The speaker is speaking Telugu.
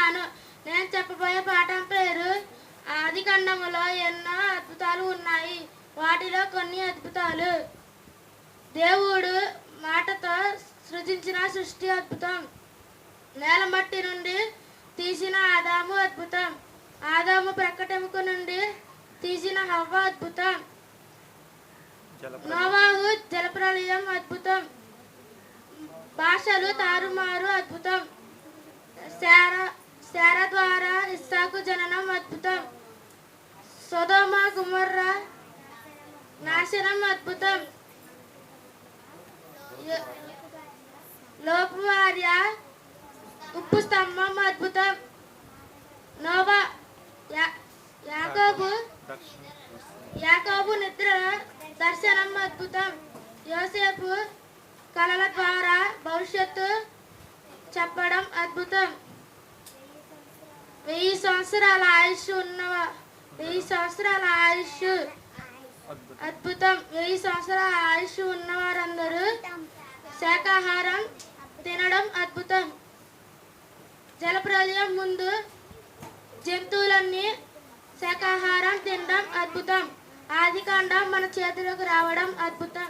ఉన్నాను. నేను చెప్పబోయే పాఠం పేరు ఆదికాండములో ఎన్నో అద్భుతాలు ఉన్నాయి. వాటిలో కొన్ని అద్భుతాలు. దేవుడు మాటతో సృజించిన సృష్టి అద్భుతం. నేల మట్టి నుండి తీసిన ఆదాము అద్భుతం. ఆదాము ప్రక్కటెముక నుండి తీసిన హవ్వ అద్భుతం. నోవాహు జలప్రళయం అద్భుతం. భాషలు తారుమారు అద్భుతం. శారా ద్వారా ఇస్సాకు జననం అద్భుతం. సొదొమ గొమొర్రా నాశనం అద్భుతం. లోపు భార్య ఉప్పు స్తంభం అద్భుతం. నోవా యాకోబు నిద్ర దర్శనం అద్భుతం. యోసేపు కలల ద్వారా భవిష్యత్తు చెప్పడం అద్భుతం. 1000 సంవత్సరాల ఆయుష్ అద్భుతం. 1000 సంవత్సరాల ఆయుష్ ఉన్నవారందరూ శాకాహారం తినడం అద్భుతం. జలప్రళయం ముందు జంతువులన్నీ శాకాహారం తినడం అద్భుతం. ఆదికాండం మన చేతులకు రావడం అద్భుతం.